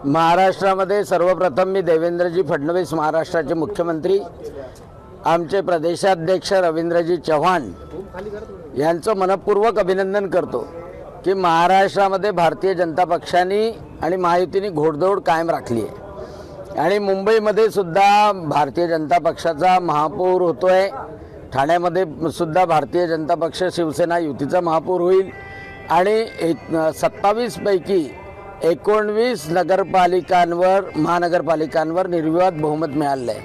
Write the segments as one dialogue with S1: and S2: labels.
S1: महाराष्ट्रामध्ये सर्वप्रथम मी देवेंद्रजी फडणवीस महाराष्ट्राचे मुख्यमंत्री, आमचे प्रदेशाध्यक्ष रवींद्रजी चव्हाण यांचं मनपूर्वक अभिनंदन करतो की महाराष्ट्रामध्ये भारतीय जनता पक्षाने आणि महायुतीने घोडदौड कायम राखली आहे आणि मुंबईमध्ये सुद्धा भारतीय जनता पक्षाचा महापौर होतोय, ठाण्यामध्ये सुद्धा भारतीय जनता पक्ष शिवसेना युतीचा महापौर होईल आणि 27 पैकी 19 महानगरपालिकांवर निर्विवाद बहुमत मिळालं आहे।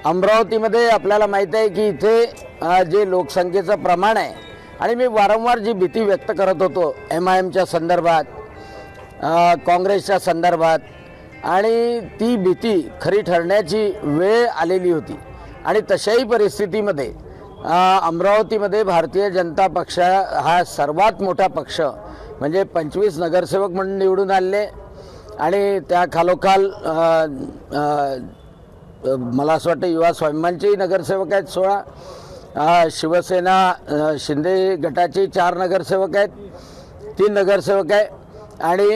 S1: अमरावतीमध्ये आपल्याला माहीत आहे की इथे जे लोकसंख्येचं प्रमाण आहे आणि मी वारंवार जी भीती व्यक्त करत होतो MIMच्या संदर्भात, काँग्रेसच्या संदर्भात, आणि ती भीती खरी ठरण्याची वेळ आलेली होती आणि तशाही परिस्थितीमध्ये अमरावतीमध्ये भारतीय जनता पक्ष हा सर्वात मोठा पक्ष म्हणजे 25 नगरसेवक म्हणून निवडून आले आणि त्या खालोखाल मला असं वाटतं युवा स्वाभिमानचेही नगरसेवक आहेत 16, शिवसेना शिंदे गटाचे 4 नगरसेवक आहेत, 3 नगरसेवक आहे आणि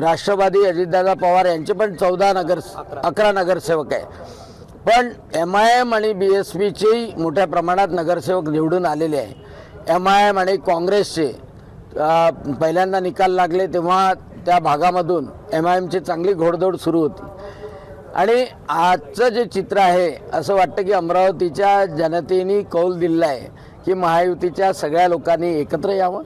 S1: राष्ट्रवादी अजितदादा पवार यांचे पण 11 नगरसेवक आहे। पण MIM आणि BSPचेही मोठ्या प्रमाणात नगरसेवक निवडून आलेले आहे। MIM आणि काँग्रेसचे पहिल्यांदा निकाल लागले तेव्हा त्या भागामधून MIMची चांगली घोडदौड सुरू होती आणि आजचं जे चित्र आहे असं वाटतं की अमरावतीच्या जनतेने कौल दिला आहे की महायुतीच्या सगळ्या लोकांनी एकत्र यावं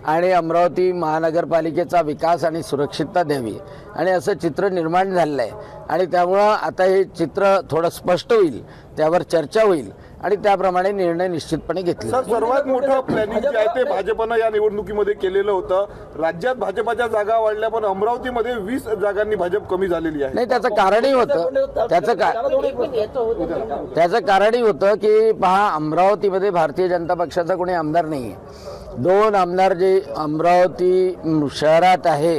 S1: आणि अमरावती महानगरपालिकेचा विकास आणि सुरक्षितता द्यावी आणि असं चित्र निर्माण झालेलं आहे आणि त्यामुळं आता हे चित्र थोडं स्पष्ट होईल, त्यावर चर्चा होईल आणि त्याप्रमाणे निर्णय निश्चितपणे घेतले।
S2: सर, सर्वात मोठं प्लॅनिंग जे आहे ते भाजपनं या निवडणुकीमध्ये केलेलं होतं। राज्यात भाजपच्या जागा वाढल्या पण अमरावतीमध्ये 20 जागांनी भाजप कमी झालेली आहे।
S1: नाही, त्याचं कारणही होतं, त्याचं कारणही होतं की पहा, अमरावतीमध्ये भारतीय जनता पक्षाचा कोणी आमदार नाही आहे। 2 आमदार जे अमरावती शहरात आहे,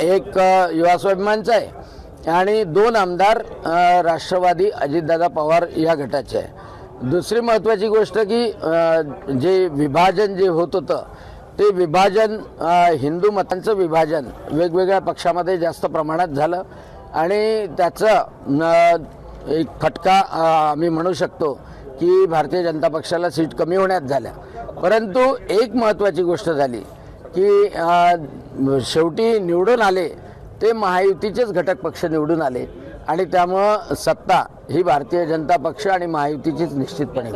S1: एक युवा स्वाभिमानचा आहे आणि 2 आमदार राष्ट्रवादी अजितदादा पवार या गटाचे आहे। दुसरी महत्त्वाची गोष्ट की जे विभाजन जे होत होतं ते विभाजन, हिंदू मतांचं विभाजन वेगवेगळ्या पक्षामध्ये जास्त प्रमाणात झालं आणि त्याचं एक फटका आम्ही म्हणू शकतो की भारतीय जनता पक्षाला सीट कमी होण्यात झाल्या। परंतु एक महत्त्वाची गोष्ट झाली की शेवटी निवडून आले ते महायुतीचेच घटक पक्ष निवडून आले आणि त्यामुळं सत्ता ही भारतीय जनता पक्ष आणि महायुतीचीच निश्चितपणे।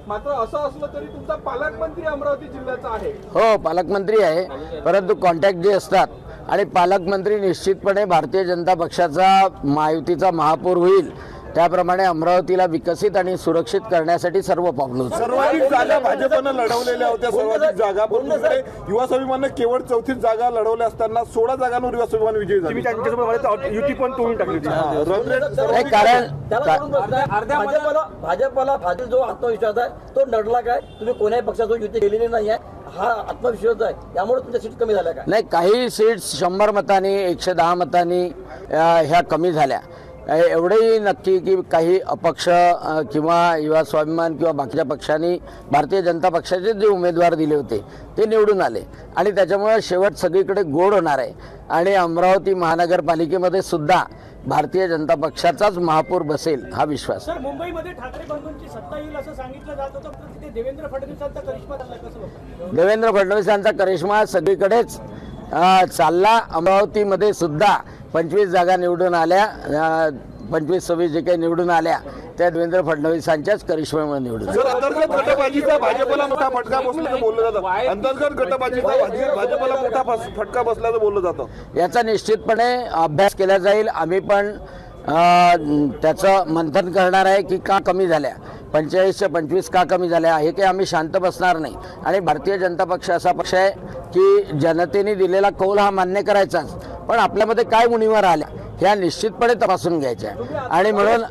S2: मात्र असं असलं तरी तुमचा पालकमंत्री अमरावती जिल्ह्याचा आहे।
S1: हो, पालकमंत्री आहे, परंतु कॉन्टॅक्ट जे असतात आणि पालकमंत्री निश्चितपणे भारतीय जनता पक्षाचा महायुतीचा महापौर होईल त्याप्रमाणे अमरावतीला विकसित आणि सुरक्षित करण्यासाठी सर्व पावलं।
S2: सर्वाधिक जागा भाजपनं लढवलेल्या होत्या, सर्वाधिक जागा, पण युवा स्वाभिमाननं केवळ 34 जागा लढवल्या असताना 16 जागांवर युवा स्वाभिमान विजयी झाली। युती पण तोडून टाकली।
S1: कारण
S3: भाजपला जो आत्मविश्वास आहे तो लढला काय, तुम्ही कोणाही पक्षासोबत युती केलेली नाही आहे, हा आत्मविश्वास आहे, त्यामुळे तुमच्या सीट कमी झाल्या काय?
S1: नाही, काही सीट्स 100 मतांनी 110 मतांनी ह्या कमी झाल्या। एवढंही नक्की की काही अपक्ष किंवा युवा स्वाभिमान किंवा बाकीच्या पक्षांनी भारतीय जनता पक्षाचे जे उमेदवार दिले होते ते निवडून आले आणि त्याच्यामुळे शेवट सगळीकडे गोड होणार आहे आणि अमरावती महानगरपालिकेमध्ये सुद्धा भारतीय जनता पक्षाचाच महापौर बसेल हा विश्वास।
S4: सर, मुंबईमध्ये ठाकरे बंधूंची सत्ता येईल असं सांगितलं जात होतं, पण तिथे देवेंद्र फडणवीसांचा करिश्मा झाला, कसं बघता?
S1: देवेंद्र फडणवीसांचा करिश्मा सगळीकडेच चालला। अमरावतीमध्ये सुद्धा 25 जागा निवडून आल्या, 25-26 जे काही निवडून आल्या त्या देवेंद्र फडणवीसांच्याच करिश्म्यामुळे निवडून।
S2: अंतर्गत गटबाजीचा भाजपला मोठा फटका बसल्याचं बोललं जातं, अंतर्गत गटबाजीचा भाजपला मोठा फटका बसल्याचं बोललं जातं।
S1: याचा निश्चितपणे अभ्यास केला जाईल। आम्ही पण त्याचं मंथन करणार आहे की का कमी झाल्या, 45 च्या 25 का कमी झाल्या, हे काही आम्ही शांत बसणार नाही आणि भारतीय जनता पक्ष असा पक्ष आहे की जनतेने दिलेला कौल हा मान्य करायचाच, पण आपल्यामध्ये काय उणीवा राहिल्या ह्या निश्चितपणे तपासून घ्यायच्या आणि म्हणून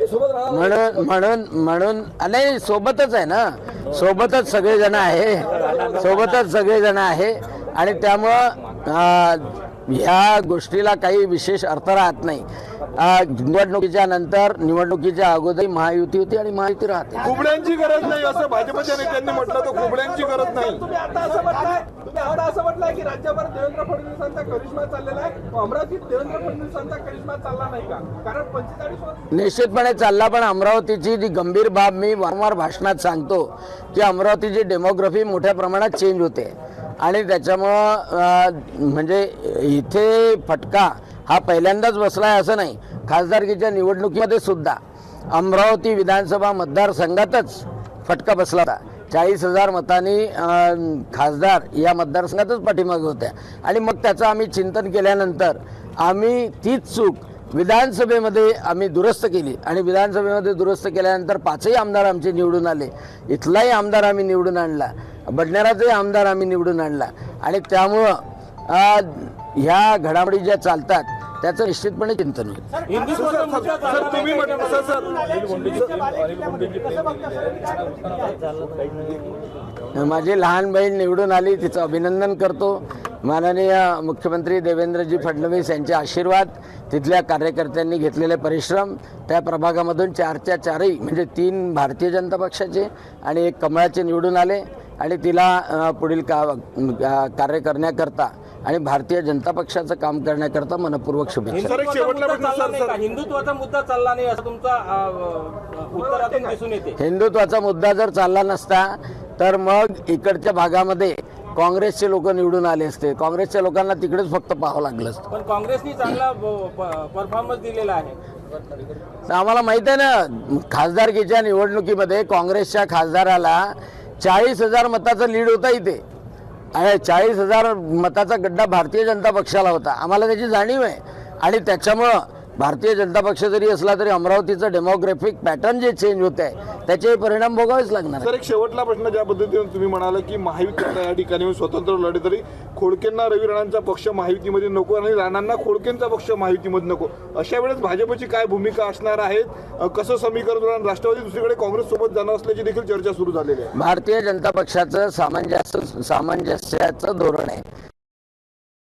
S1: नाही, सोबतच आहे ना, सोबतच सगळेजण आहे आणि त्यामुळं ह्या गोष्टीला काही विशेष अर्थ राहत नाही। निवडणुकीच्या नंतर निवडणुकीच्या अगोदर महायुती होती आणि महायुती राहते.
S2: कुबड्यांची गरज नाही असं भाजपच्या नेत्यांनी म्हटलं, तर कुबड्यांची गरज नाही.
S5: तुम्ही आता असं म्हटलंय की राज्यभर देवेंद्र फडणवीसांचा करिश्मा चाललेला आहे, अमरावतीत देवेंद्र फडणवीसांचा करिश्मा चालला नाही का? कारण 45 वर्ष
S1: निश्चितपणे चालला, पण अमरावतीची जी गंभीर बाब मी वारंवार भाषणात सांगतो की अमरावतीची डेमोग्राफी मोठ्या प्रमाणात चेंज होते आणि त्याच्यामुळं म्हणजे इथे फटका हा पहिल्यांदाच बसला आहे असं नाही. खासदारकीच्या निवडणुकीमध्ये सुद्धा अमरावती विधानसभा मतदारसंघातच फटका बसला होता. 40,000 मतांनी खासदार या मतदारसंघातच पाठीमागे होत्या आणि मग त्याचं आम्ही चिंतन केल्यानंतर आम्ही तीच चूक विधानसभेमध्ये आम्ही दुरुस्त केली आणि विधानसभेमध्ये दुरुस्त केल्यानंतर 5ही आमदार आमचे निवडून आले. इथलाही आमदार आम्ही निवडून आणला, बडनेराचाही आमदार आम्ही निवडून आणला आणि त्यामुळं ह्या घडामोडी ज्या चालतात त्याचं निश्चितपणे चिंतन होईल.
S2: सर तुम्ही म्हटलं सर
S1: माझी लहान बहीण निवडून आली, तिचं अभिनंदन करतो. माननीय मुख्यमंत्री देवेंद्रजी फडणवीस यांचे आशीर्वाद, तिथल्या कार्यकर्त्यांनी घेतलेले परिश्रम, त्या प्रभागामधून 4च्या 4ही म्हणजे 3 भारतीय जनता पक्षाचे आणि 1 कमळाचे निवडून आले आणि तिला पुढील कार्य करण्याकरता आणि भारतीय जनता पक्षाचं काम करण्याकरता मनपूर्वक शुभेच्छा.
S2: सर एक शेवटला प्रश्न सर
S5: हिंदुत्वाचा मुद्दा चालला नाही असं तुमचा उत्तरातून दिसून येते.
S1: हिंदुत्वाचा मुद्दा जर चालला नसता तर मग इकडच्या भागामध्ये काँग्रेसचे लोक निवडून आले असते. काँग्रेसच्या लोकांना तिकडेच फक्त पाहावं लागलं असतं.
S5: पण काँग्रेसनी चांगला परफॉर्मन्स दिलेला आहे.
S1: तर आम्हाला माहित आहे ना, खासदारकीच्या निवडणुकीमध्ये काँग्रेसच्या खासदाराला 40,000 मताचा लीड होता इथे आणि 40,000 मताचा गड्डा भारतीय जनता पक्षाला होता. आम्हाला त्याची जाणीव आहे आणि त्याच्यामुळं भारतीय जनता पक्ष जरी असला तरी अमरावतीचं डेमोग्राफिक पॅटर्न जे चेंज होत आहे त्याचे परिणाम भोगावेच लागणार.
S2: सर एक शेवटला प्रश्न, ज्या पद्धतीने तुम्ही म्हणाला की महायुतीला या ठिकाणी स्वतंत्र लढे, तरी खोडकेंना रवी राणांचा पक्ष महायुतीमध्ये नको आणि राणांना खोडकेंचा पक्ष महायुतीमध्ये नको, अशा वेळेस भाजपची काय भूमिका असणार आहे? कसं समीकरण होणार? राष्ट्रवादी दुसरीकडे काँग्रेस सोबत जाणार असल्याची देखील चर्चा सुरू झालेली आहे.
S1: भारतीय जनता पक्षाचं सामंजस्याचं धोरण आहे.